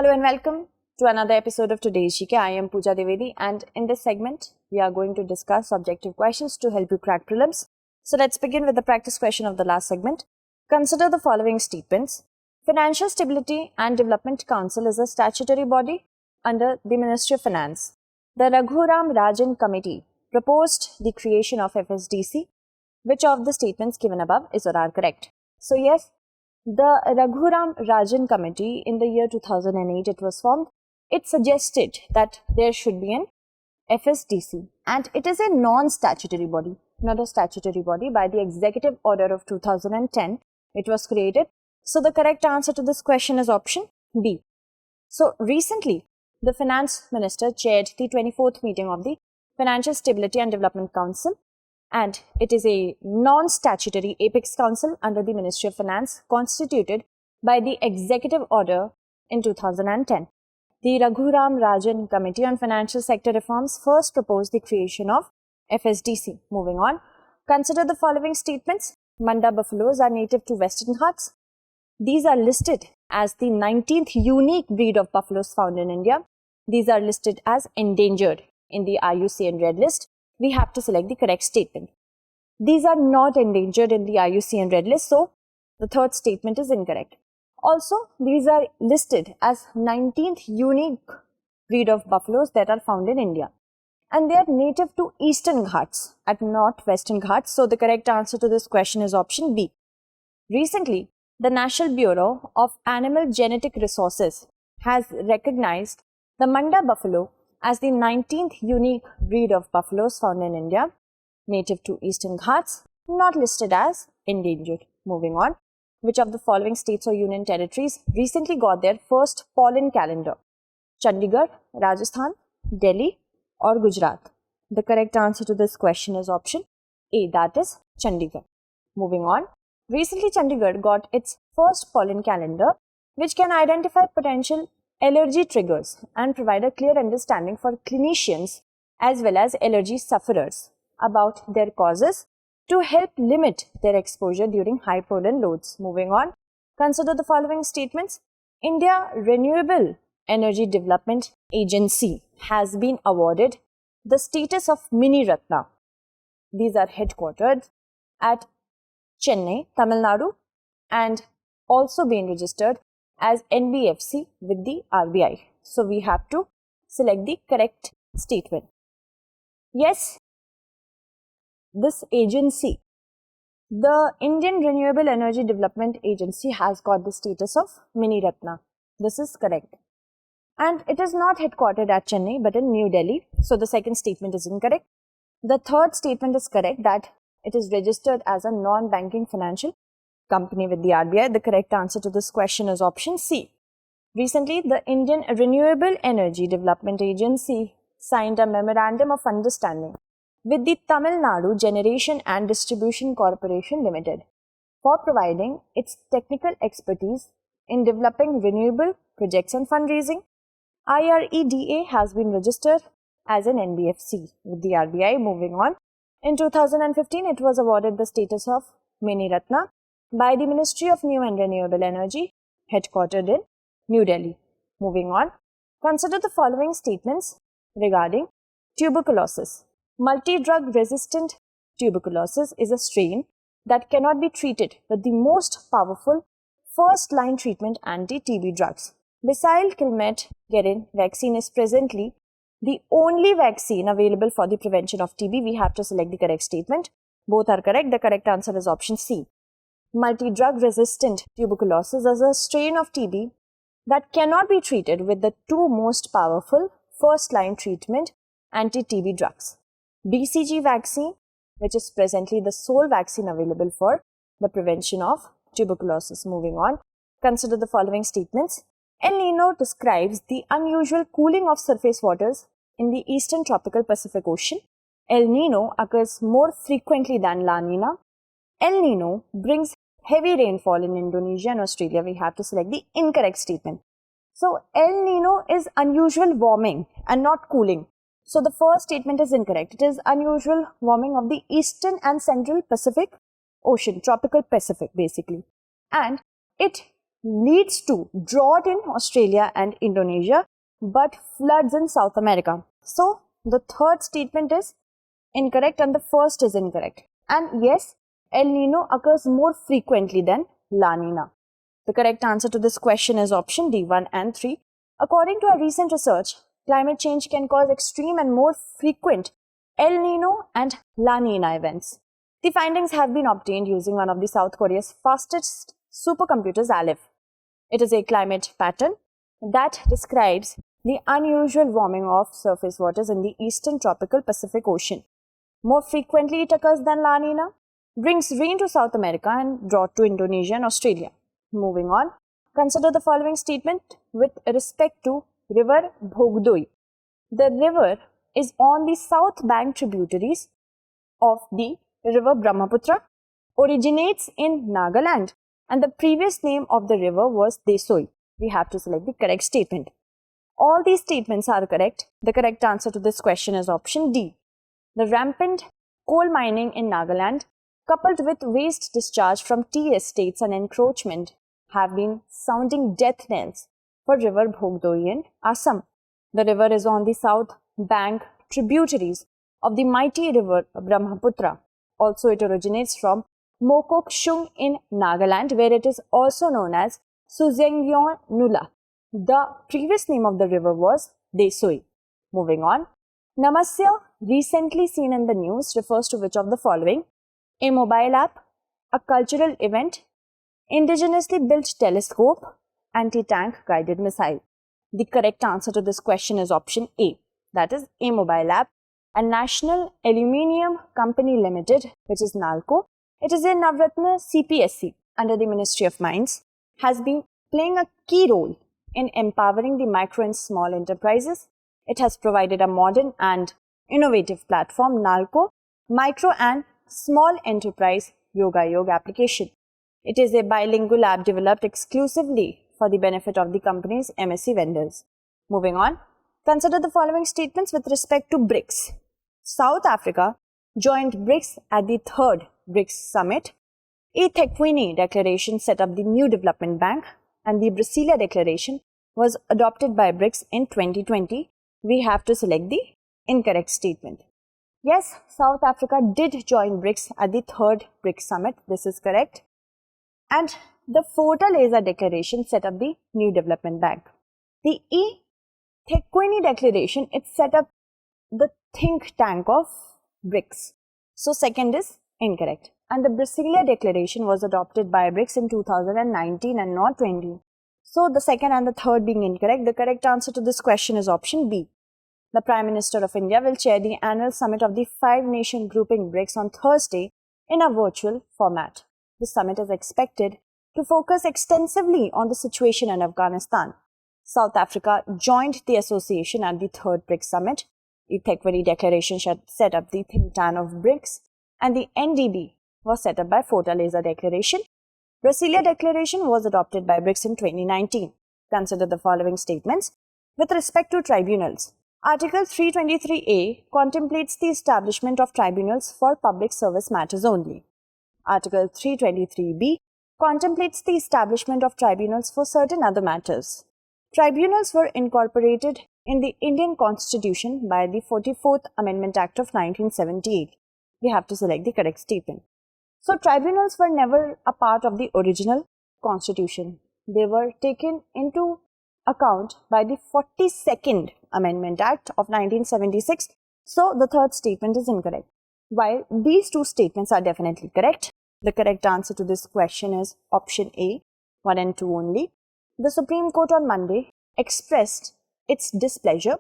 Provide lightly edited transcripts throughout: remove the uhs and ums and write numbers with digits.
Hello and welcome to another episode of today's GK. I am Pooja Devedi, and in this segment, we are going to discuss objective questions to help you crack prelims. So let's begin with the practice question of the last segment. Consider the following statements. Financial Stability and Development Council is a statutory body under the Ministry of Finance. The Raghuram Rajan Committee proposed the creation of FSDC. Which of the statements given above is or are correct? So yes, the Raghuram Rajan Committee in the year 2008 it was formed. It suggested that there should be an FSDC, and it is a non-statutory body, not a statutory body. By the Executive Order of 2010, it was created. So the correct answer to this question is option B. So recently, the Finance Minister chaired the 24th meeting of the Financial Stability and Development Council, and it is a non-statutory apex council under the Ministry of Finance constituted by the Executive Order in 2010. The Raghuram Rajan Committee on Financial Sector Reforms first proposed the creation of FSDC. Moving on, consider the following statements. Manda buffaloes are native to Western Ghats. These are listed as the 19th unique breed of buffaloes found in India. These are listed as endangered in the IUCN Red List. We have to select the correct statement. These are not endangered in the IUCN Red List, so the third statement is incorrect. Also, these are listed as 19th unique breed of buffaloes that are found in India, and they are native to Eastern Ghats at not Western Ghats, so the correct answer to this question is option B. Recently, the National Bureau of Animal Genetic Resources has recognized the Manda buffalo as the 19th unique breed of buffaloes found in India, native to Eastern Ghats, not listed as endangered. Moving on, which of the following states or union territories recently got their first pollen calendar? Chandigarh, Rajasthan, Delhi or Gujarat? The correct answer to this question is option A, that is Chandigarh. Moving on, recently Chandigarh got its first pollen calendar, which can identify potential allergy triggers and provide a clear understanding for clinicians as well as allergy sufferers about their causes to help limit their exposure during high pollen loads. Moving on, consider the following statements. India Renewable Energy Development Agency has been awarded the status of Mini Ratna. These are headquartered at Chennai, Tamil Nadu, and also been registered as NBFC with the RBI. So we have to select the correct statement. Yes, this agency, the Indian Renewable Energy Development Agency, has got the status of Mini Ratna. This is correct. And it is not headquartered at Chennai but in New Delhi. So the second statement is incorrect. The third statement is correct, that it is registered as a non-banking financial company with the RBI. The correct answer to this question is option C. Recently, the Indian Renewable Energy Development Agency signed a memorandum of understanding with the Tamil Nadu Generation and Distribution Corporation Limited for providing its technical expertise in developing renewable projects and fundraising. IREDA has been registered as an NBFC with the RBI. Moving on, in 2015, it was awarded the status of Mini Ratna by the Ministry of New and Renewable Energy, headquartered in New Delhi. Moving on, consider the following statements regarding tuberculosis. Multi-drug resistant tuberculosis is a strain that cannot be treated with the most powerful first-line treatment anti-TB drugs. 𝐃𝐨 vaccine is presently the only vaccine available for the prevention of TB. We have to select the correct statement. Both are correct. The correct answer is option C. Multi-drug resistant tuberculosis is a strain of TB that cannot be treated with the two most powerful first-line treatment anti-TB drugs. BCG vaccine, which is presently the sole vaccine available for the prevention of tuberculosis. Moving on, consider the following statements. El Nino describes the unusual cooling of surface waters in the eastern tropical Pacific Ocean. El Nino occurs more frequently than La Nina. El Nino brings heavy rainfall in Indonesia and Australia. We have to select the incorrect statement. So, El Nino is unusual warming and not cooling. So, the first statement is incorrect. It is unusual warming of the eastern and central Pacific Ocean, tropical Pacific basically. And it leads to drought in Australia and Indonesia, but floods in South America. So, the third statement is incorrect and the first is incorrect. And yes, El Nino occurs more frequently than La Nina. The correct answer to this question is option D, 1 and 3. According to a recent research, climate change can cause extreme and more frequent El Nino and La Nina events. The findings have been obtained using one of the South Korea's fastest supercomputers, 𝐸LF. It is a climate pattern that describes the unusual warming of surface waters in the eastern tropical Pacific Ocean. More frequently it occurs than La Nina, brings rain to South America and drought to Indonesia and Australia. Moving on, consider the following statement with respect to river Bhogdoi. The river is on the south bank tributaries of the river Brahmaputra, originates in Nagaland, and the previous name of the river was 𝐷𝐸. We have to select the correct statement. All these statements are correct. The correct answer to this question is option D. The rampant coal mining in Nagaland, coupled with waste discharge from tea estates and encroachment, have been sounding death knells for river Bhogdoi in Assam. The river is on the south bank tributaries of the mighty river Brahmaputra. Also, it originates from Mokokchung in Nagaland, where it is also known as Suzhengyong Nula. The previous name of the river was 𝐷𝐸. Moving on, NAMASYA, recently seen in the news, refers to which of the following? A mobile app, a cultural event, indigenously built telescope, anti-tank guided missile. The correct answer to this question is option A, that is a mobile app. A National Aluminium Company Limited, which is NALCO, it is a Navratna CPSC under the Ministry of Mines, has been playing a key role in empowering the micro and small enterprises. It has provided a modern and innovative platform, NALCO Micro and Small Enterprise 𝐾𝐲 application. It is a bilingual app developed exclusively for the benefit of the company's MSC vendors. Moving on, consider the following statements with respect to BRICS. South Africa joined BRICS at the third BRICS summit. 𝐈𝐀𝐒 declaration set up the new development bank, and the Brasilia declaration was adopted by BRICS in 2020. We have to select the incorrect statement. Yes, South Africa did join BRICS at the third BRICS summit. This is correct. And the Fortaleza declaration set up the new development bank. The 𝐈𝐀𝐒 declaration, it set up the think tank of BRICS. So second is incorrect. And the Brasilia declaration was adopted by BRICS in 2019 and not 20. So the second and the third being incorrect, the correct answer to this question is option B. The Prime Minister of India will chair the annual summit of the five-nation grouping BRICS on Thursday in a virtual format. The summit is expected to focus extensively on the situation in Afghanistan. South Africa joined the association at the third BRICS summit. 𝐈𝐀𝐒 declaration set up the think tank of BRICS, and the NDB was set up by Fortaleza declaration. Brasilia declaration was adopted by BRICS in 2019. Consider the following statements with respect to tribunals. Article 323A contemplates the establishment of tribunals for public service matters only. Article 323B contemplates the establishment of tribunals for certain other matters. Tribunals were incorporated in the Indian Constitution by the 44th Amendment Act of 1978. We have to select the correct statement. So, tribunals were never a part of the original Constitution. They were taken into account by the 42nd Amendment Act of 1976. So, the third statement is incorrect. While these two statements are definitely correct, the correct answer to this question is option A, 1 and 2 only. The Supreme Court on Monday expressed its displeasure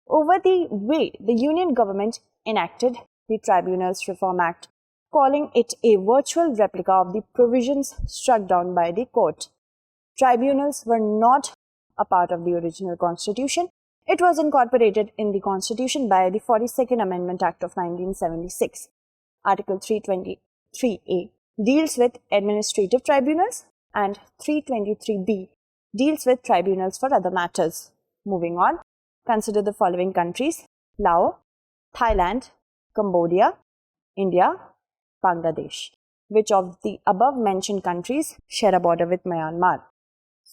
over the way the Union government enacted the Tribunals Reform Act, calling it a virtual replica of the provisions struck down by the court. Tribunals were not a part of the original Constitution. It was incorporated in the Constitution by the 42nd Amendment Act of 1976. Article 323A deals with administrative tribunals and 323B deals with tribunals for other matters. Moving on, consider the following countries: Laos, Thailand, Cambodia, India, Bangladesh. Which of the above mentioned countries share a border with Myanmar?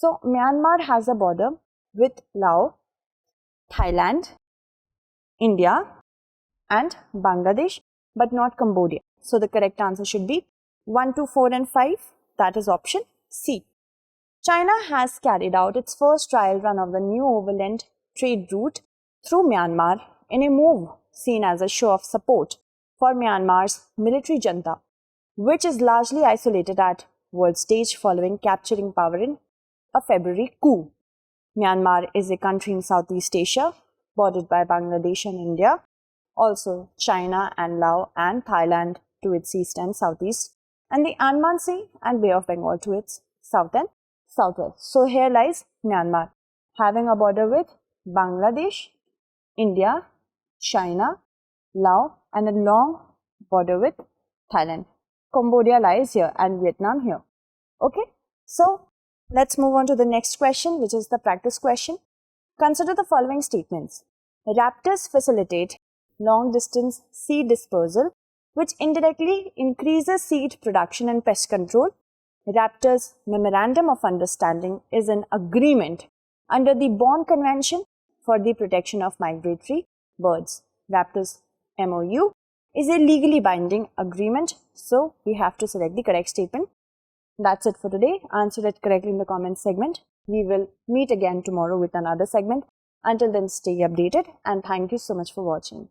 So Myanmar has a border with Laos, Thailand, India and Bangladesh, but not Cambodia. So the correct answer should be 1, 2, 4 and 5. That is option C. China has carried out its first trial run of the new overland trade route through Myanmar in a move seen as a show of support for Myanmar's military junta, which is largely isolated at world stage following capturing power in a February coup. Myanmar is a country in Southeast Asia, bordered by Bangladesh and India, also China and Laos and Thailand to its east and southeast, and the Andaman Sea and Bay of Bengal to its south and southwest. So here lies Myanmar, having a border with Bangladesh, India, China, Laos and a long border with Thailand. Cambodia lies here and Vietnam here. Okay, so let's move on to the next question, which is the practice question. Consider the following statements. Raptors facilitate long-distance seed dispersal, which indirectly increases seed production and pest control. Raptor's Memorandum of Understanding is an agreement under the Bonn Convention for the Protection of Migratory Birds. Raptor's MOU is a legally binding agreement, so we have to select the correct statement. That's it for today. Answer it correctly in the comments segment. We will meet again tomorrow with another segment. Until then, stay updated and thank you so much for watching.